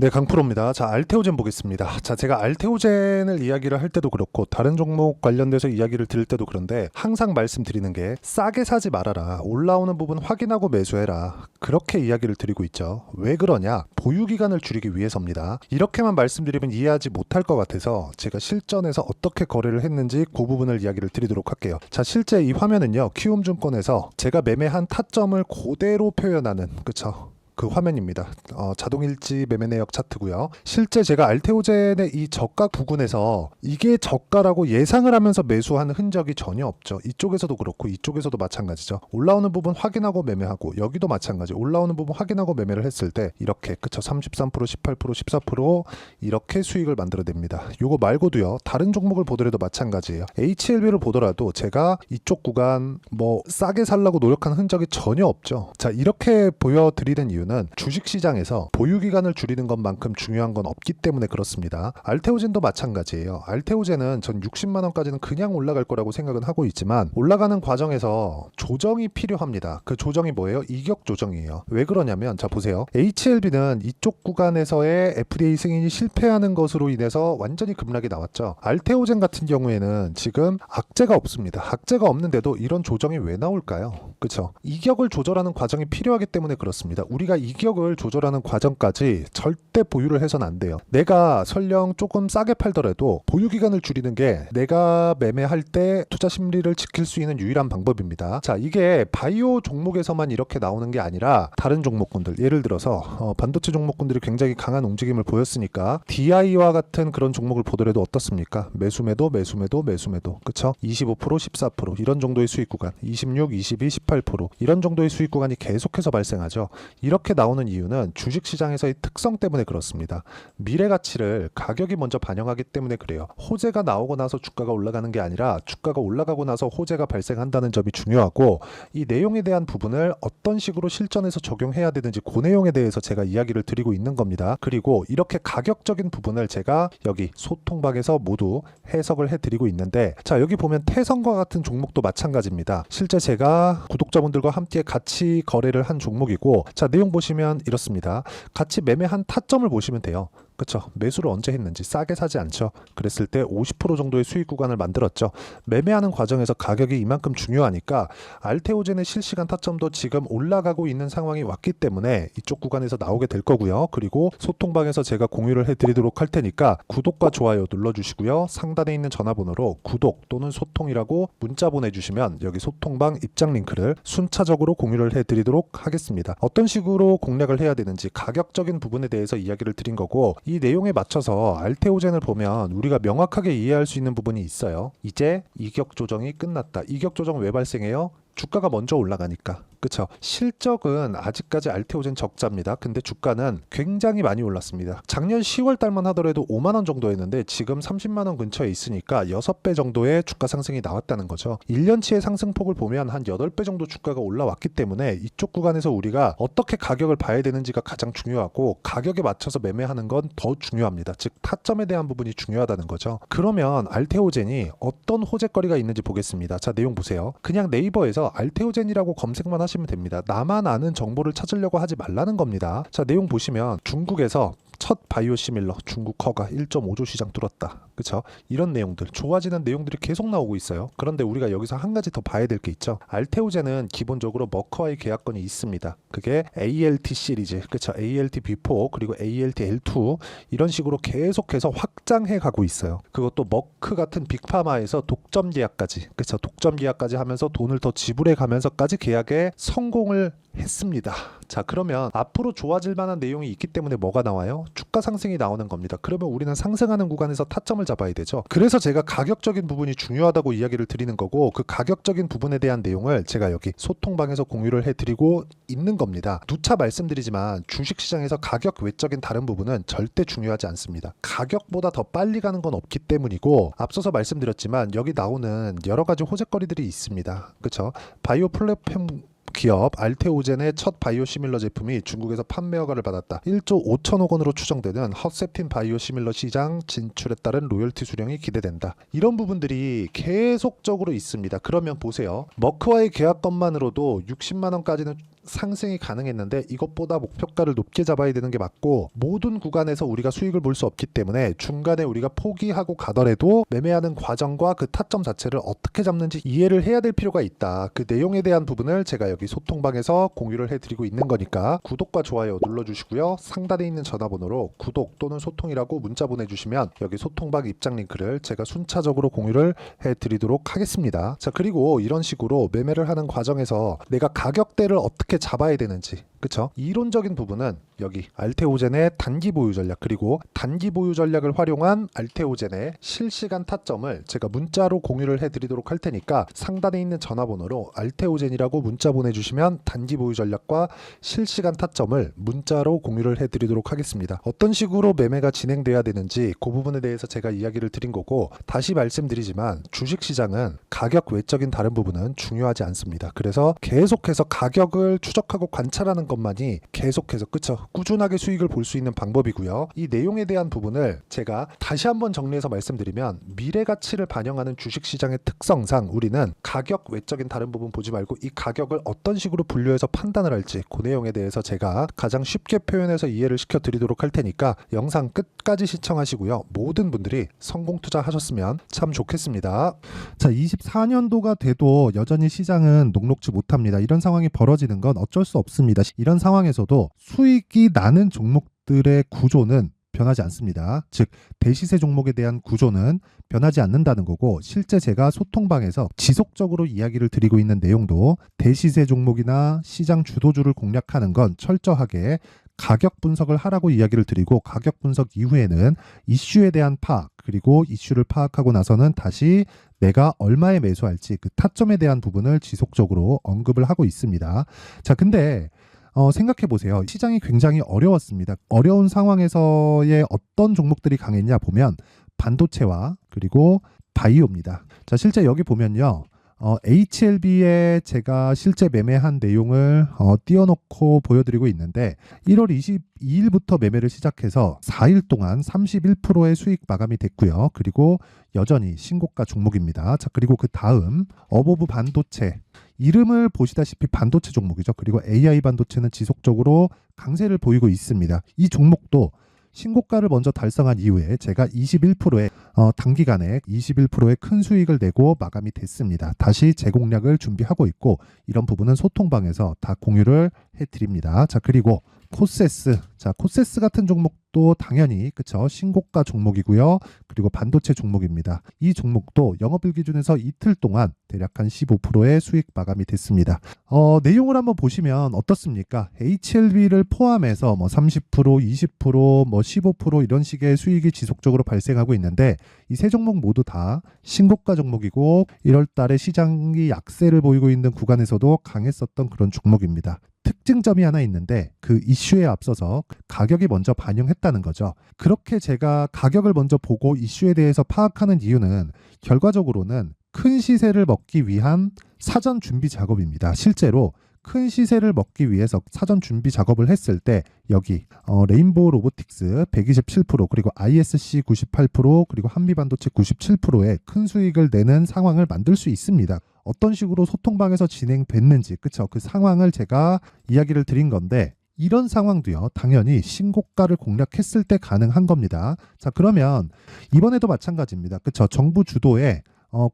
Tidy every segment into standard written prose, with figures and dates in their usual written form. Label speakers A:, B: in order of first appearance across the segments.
A: 네, 강프로입니다. 자, 알테오젠 보겠습니다. 자, 제가 알테오젠을 이야기를 할 때도 그렇고 다른 종목 관련돼서 이야기를 드릴 때도 그런데 항상 말씀드리는 게 싸게 사지 말아라. 올라오는 부분 확인하고 매수해라. 그렇게 이야기를 드리고 있죠. 왜 그러냐? 보유 기간을 줄이기 위해서입니다. 이렇게만 말씀드리면 이해하지 못할 것 같아서 제가 실전에서 어떻게 거래를 했는지 그 부분을 이야기를 드리도록 할게요. 자, 실제 이 화면은요. 키움증권에서 제가 매매한 타점을 그대로 표현하는, 그쵸? 그 화면입니다. 자동일지 매매 내역 차트고요. 실제 제가 알테오젠의 이 저가 부근에서 이게 저가라고 예상을 하면서 매수한 흔적이 전혀 없죠. 이쪽에서도 그렇고 이쪽에서도 마찬가지죠. 올라오는 부분 확인하고 매매하고 여기도 마찬가지. 올라오는 부분 확인하고 매매를 했을 때 이렇게 그쵸 33%, 18%, 14% 이렇게 수익을 만들어냅니다. 요거 말고도요. 다른 종목을 보더라도 마찬가지예요. HLB를 보더라도 제가 이쪽 구간 뭐 싸게 살라고 노력한 흔적이 전혀 없죠. 자, 이렇게 보여드리는 이유는 주식시장에서 보유기간을 줄이는 것만큼 중요한 건 없기 때문에 그렇습니다. 알테오젠도 마찬가지예요. 알테오젠은 전 60만원까지는 그냥 올라갈 거라고 생각은 하고 있지만 올라가는 과정에서 조정이 필요합니다. 그 조정이 뭐예요? 이격 조정이에요. 왜 그러냐면 자 보세요. HLB는 이쪽 구간에서의 FDA 승인이 실패하는 것으로 인해서 완전히 급락이 나왔죠. 알테오젠 같은 경우에는 지금 악재가 없습니다. 악재가 없는데도 이런 조정이 왜 나올까요? 그쵸? 이격을 조절하는 과정이 필요하기 때문에 그렇습니다. 우리가 이격을 조절하는 과정까지 절대 보유를 해서는 안 돼요. 내가 설령 조금 싸게 팔더라도 보유 기간을 줄이는 게 내가 매매할 때 투자 심리를 지킬 수 있는 유일한 방법입니다. 자, 이게 바이오 종목에서만 이렇게 나오는 게 아니라 다른 종목군들, 예를 들어서 반도체 종목군들이 굉장히 강한 움직임을 보였으니까 DI와 같은 그런 종목을 보더라도 어떻습니까? 매수매도 그쵸? 25%, 14% 이런 정도의 수익 구간, 26, 22, 18% 이런 정도의 수익 구간이 계속해서 발생하죠. 이렇게 나오는 이유는 주식시장에서의 특성 때문에 그렇습니다. 미래 가치를 가격이 먼저 반영하기 때문에 그래요. 호재가 나오고 나서 주가가 올라가는 게 아니라 주가가 올라가고 나서 호재가 발생한다는 점이 중요하고 이 내용에 대한 부분을 어떤 식으로 실전에서 적용해야 되는지 그 내용에 대해서 제가 이야기를 드리고 있는 겁니다. 그리고 이렇게 가격적인 부분을 제가 여기 소통방에서 모두 해석을 해드리고 있는데 자 여기 보면 태성과 같은 종목도 마찬가지입니다. 실제 제가 구독자분들과 함께 같이 거래를 한 종목이고 자 내용 보시면 이렇습니다. 같이 매매한 타점을 보시면 돼요. 그렇죠. 매수를 언제 했는지 싸게 사지 않죠. 그랬을 때 50% 정도의 수익 구간을 만들었죠. 매매하는 과정에서 가격이 이만큼 중요하니까 알테오젠의 실시간 타점도 지금 올라가고 있는 상황이 왔기 때문에 이쪽 구간에서 나오게 될 거고요. 그리고 소통방에서 제가 공유를 해드리도록 할 테니까 구독과 좋아요 눌러주시고요. 상단에 있는 전화번호로 구독 또는 소통이라고 문자 보내주시면 여기 소통방 입장 링크를 순차적으로 공유를 해드리도록 하겠습니다. 어떤 식으로 공략을 해야 되는지 가격적인 부분에 대해서 이야기를 드린 거고 이 내용에 맞춰서 알테오젠을 보면 우리가 명확하게 이해할 수 있는 부분이 있어요. 이제 이격 조정이 끝났다. 이격 조정 왜 발생해요? 주가가 먼저 올라가니까. 그쵸? 실적은 아직까지 알테오젠 적자입니다. 근데 주가는 굉장히 많이 올랐습니다. 작년 10월 달만 하더라도 5만원 정도였는데 지금 30만원 근처에 있으니까 6배 정도의 주가 상승이 나왔다는 거죠. 1년치의 상승폭을 보면 한 8배 정도 주가가 올라왔기 때문에 이쪽 구간에서 우리가 어떻게 가격을 봐야 되는지가 가장 중요하고 가격에 맞춰서 매매하는 건 더 중요합니다. 즉 타점에 대한 부분이 중요하다는 거죠. 그러면 알테오젠이 어떤 호재거리가 있는지 보겠습니다. 자 내용 보세요. 그냥 네이버에서 알테오젠이라고 검색만 하시면 됩니다. 나만 아는 정보를 찾으려고 하지 말라는 겁니다. 자 내용 보시면 중국에서 첫 바이오시밀러 중국 허가 1.5조 시장 뚫었다. 그쵸? 이런 내용들 좋아지는 내용들이 계속 나오고 있어요. 그런데 우리가 여기서 한 가지 더 봐야 될 게 있죠. 알테오젠은 기본적으로 머크와의 계약권이 있습니다. 그게 ALT 시리즈 그쵸? ALT B4 그리고 ALT L2 이런 식으로 계속해서 확장해 가고 있어요. 그것도 머크 같은 빅파마에서 독점 계약까지 그쵸? 독점 계약까지 하면서 돈을 더 지불해 가면서까지 계약에 성공을 했습니다. 자 그러면 앞으로 좋아질 만한 내용이 있기 때문에 뭐가 나와요? 주가 상승이 나오는 겁니다. 그러면 우리는 상승하는 구간에서 타점을 잡아야 되죠. 그래서 제가 가격적인 부분이 중요하다고 이야기를 드리는 거고 그 가격적인 부분에 대한 내용을 제가 여기 소통방에서 공유를 해드리고 있는 겁니다. 누차 말씀드리지만 주식시장에서 가격 외적인 다른 부분은 절대 중요하지 않습니다. 가격보다 더 빨리 가는 건 없기 때문이고 앞서서 말씀드렸지만 여기 나오는 여러 가지 호재거리들이 있습니다. 그렇죠? 바이오 플랫폼 기업 알테오젠의 첫 바이오시밀러 제품이 중국에서 판매 허가를 받았다. 1조 5천억 원으로 추정되는 허셉틴 바이오시밀러 시장 진출에 따른 로열티 수령이 기대된다. 이런 부분들이 계속적으로 있습니다. 그러면 보세요. 머크와의 계약건만으로도 60만 원까지는 상승이 가능했는데 이것보다 목표가를 높게 잡아야 되는 게 맞고, 모든 구간에서 우리가 수익을 볼 수 없기 때문에 중간에 우리가 포기하고 가더라도 매매하는 과정과 그 타점 자체를 어떻게 잡는지 이해를 해야 될 필요가 있다. 그 내용에 대한 부분을 제가 여기 소통방에서 공유를 해드리고 있는 거니까 구독과 좋아요 눌러주시고요. 상단에 있는 전화번호로 구독 또는 소통이라고 문자 보내주시면 여기 소통방 입장 링크를 제가 순차적으로 공유를 해드리도록 하겠습니다. 자, 그리고 이런 식으로 매매를 하는 과정에서 내가 가격대를 어떻게 잡아야 되는지, 그쵸? 이론적인 부분은 여기 알테오젠의 단기 보유 전략, 그리고 단기 보유 전략을 활용한 알테오젠의 실시간 타점을 제가 문자로 공유를 해드리도록 할 테니까 상단에 있는 전화번호로 알테오젠이라고 문자 보내주시면 단기 보유 전략과 실시간 타점을 문자로 공유를 해드리도록 하겠습니다. 어떤 식으로 매매가 진행돼야 되는지 그 부분에 대해서 제가 이야기를 드린 거고, 다시 말씀드리지만 주식시장은 가격 외적인 다른 부분은 중요하지 않습니다. 그래서 계속해서 가격을 추적하고 관찰하는 것만이 계속해서, 그쵸, 꾸준하게 수익을 볼 수 있는 방법이고요. 이 내용에 대한 부분을 제가 다시 한번 정리해서 말씀드리면, 미래 가치를 반영하는 주식시장의 특성상 우리는 가격 외적인 다른 부분 보지 말고 이 가격을 어떤 식으로 분류해서 판단을 할지, 그 내용에 대해서 제가 가장 쉽게 표현해서 이해를 시켜드리도록 할 테니까 영상 끝까지 시청하시고요. 모든 분들이 성공 투자하셨으면 참 좋겠습니다.
B: 자, 24년도가 돼도 여전히 시장은 녹록지 못합니다. 이런 상황이 벌어지는 건 어쩔 수 없습니다. 이런 상황에서도 수익이 나는 종목들의 구조는 변하지 않습니다. 즉, 대시세 종목에 대한 구조는 변하지 않는다는 거고, 실제 제가 소통방에서 지속적으로 이야기를 드리고 있는 내용도 대시세 종목이나 시장 주도주를 공략하는 건 철저하게 가격 분석을 하라고 이야기를 드리고, 가격 분석 이후에는 이슈에 대한 파악, 그리고 이슈를 파악하고 나서는 다시 내가 얼마에 매수할지 그 타점에 대한 부분을 지속적으로 언급을 하고 있습니다. 자, 근데 생각해 보세요. 시장이 굉장히 어려웠습니다. 어려운 상황에서의 어떤 종목들이 강했냐 보면 반도체와 그리고 바이오입니다. 자, 실제 여기 보면요. HLB에 제가 실제 매매한 내용을 띄워놓고 보여드리고 있는데, 1월 22일부터 매매를 시작해서 4일 동안 31%의 수익 마감이 됐고요. 그리고 여전히 신고가 종목입니다. 자, 그리고 그 다음 어보브 반도체, 이름을 보시다시피 반도체 종목이죠. 그리고 AI 반도체는 지속적으로 강세를 보이고 있습니다. 이 종목도 신고가를 먼저 달성한 이후에 제가 21%의 단기간에 21%의 큰 수익을 내고 마감이 됐습니다. 다시 재공략을 준비하고 있고, 이런 부분은 소통방에서 다 공유를 해드립니다. 자, 그리고 코세스, 자, 코세스 같은 종목도 당연히, 그쵸, 신고가 종목이고요. 그리고 반도체 종목입니다. 이 종목도 영업일 기준에서 이틀 동안 대략 한 15%의 수익 마감이 됐습니다. 내용을 한번 보시면 어떻습니까? HLB를 포함해서 30%, 20%, 15% 이런 식의 수익이 지속적으로 발생하고 있는데, 이 세 종목 모두 다 신고가 종목이고 1월 달에 시장이 약세를 보이고 있는 구간에서도 강했었던 그런 종목입니다. 특징점이 하나 있는데, 그 이슈에 앞서서 가격이 먼저 반영했다는 거죠. 그렇게 제가 가격을 먼저 보고 이슈에 대해서 파악하는 이유는 결과적으로는 큰 시세를 먹기 위한 사전 준비 작업입니다. 실제로 큰 시세를 먹기 위해서 사전 준비 작업을 했을 때 여기 레인보우 로보틱스 127%, 그리고 ISC 98%, 그리고 한미반도체 97%의 큰 수익을 내는 상황을 만들 수 있습니다. 어떤 식으로 소통방에서 진행됐는지, 그쵸, 그 상황을 제가 이야기를 드린 건데, 이런 상황도요, 당연히 신고가를 공략했을 때 가능한 겁니다. 자, 그러면 이번에도 마찬가지입니다. 그쵸, 정부 주도의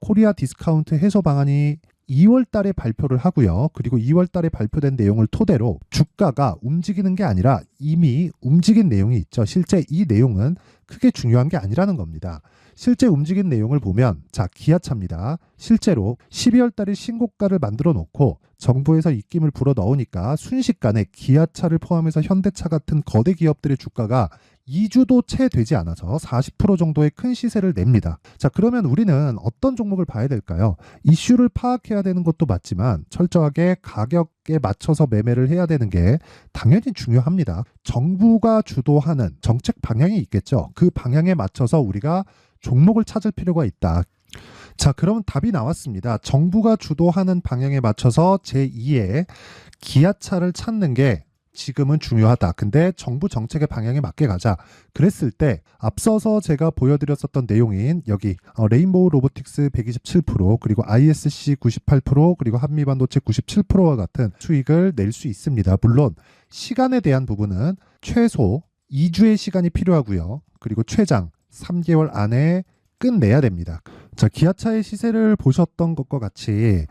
B: 코리아 디스카운트 해소 방안이 2월 달에 발표를 하고요. 그리고 2월 달에 발표된 내용을 토대로 주가가 움직이는 게 아니라 이미 움직인 내용이 있죠. 실제 이 내용은 크게 중요한 게 아니라는 겁니다. 실제 움직인 내용을 보면, 자, 기아차입니다. 실제로 12월 달에 신고가를 만들어 놓고 정부에서 입김을 불어 넣으니까 순식간에 기아차를 포함해서 현대차 같은 거대 기업들의 주가가 2주도 채 되지 않아서 40% 정도의 큰 시세를 냅니다. 자, 그러면 우리는 어떤 종목을 봐야 될까요? 이슈를 파악해야 되는 것도 맞지만 철저하게 가격에 맞춰서 매매를 해야 되는 게 당연히 중요합니다. 정부가 주도하는 정책 방향이 있겠죠. 그 방향에 맞춰서 우리가 종목을 찾을 필요가 있다. 자, 그럼 답이 나왔습니다. 정부가 주도하는 방향에 맞춰서 제2의 기아차를 찾는 게 지금은 중요하다. 근데 정부 정책의 방향에 맞게 가자. 그랬을 때 앞서서 제가 보여드렸었던 내용인 여기 레인보우 로보틱스 127% 그리고 ISC 98% 그리고 한미반도체 97%와 같은 수익을 낼 수 있습니다. 물론 시간에 대한 부분은 최소 2주의 시간이 필요하고요. 그리고 최장 3개월 안에 끝내야 됩니다. 자, 기아차의 시세를 보셨던 것과 같이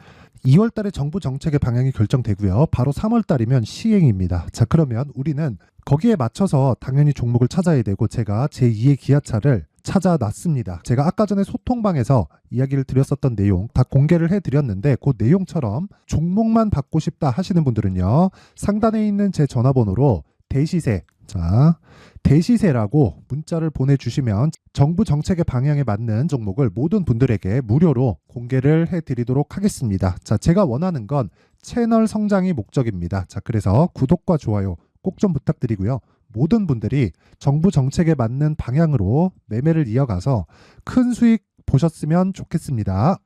B: 2월 달에 정부 정책의 방향이 결정되고요. 바로 3월 달이면 시행입니다. 자, 그러면 우리는 거기에 맞춰서 당연히 종목을 찾아야 되고 제가 제2의 기아차를 찾아놨습니다. 제가 아까 전에 소통방에서 이야기를 드렸었던 내용 다 공개를 해드렸는데 그 내용처럼 종목만 받고 싶다 하시는 분들은요. 상단에 있는 제 전화번호로 대시세, 자, 대시세라고 문자를 보내주시면 정부 정책의 방향에 맞는 종목을 모든 분들에게 무료로 공개를 해드리도록 하겠습니다. 자, 제가 원하는 건 채널 성장이 목적입니다. 자, 그래서 구독과 좋아요 꼭 좀 부탁드리고요. 모든 분들이 정부 정책에 맞는 방향으로 매매를 이어가서 큰 수익 보셨으면 좋겠습니다.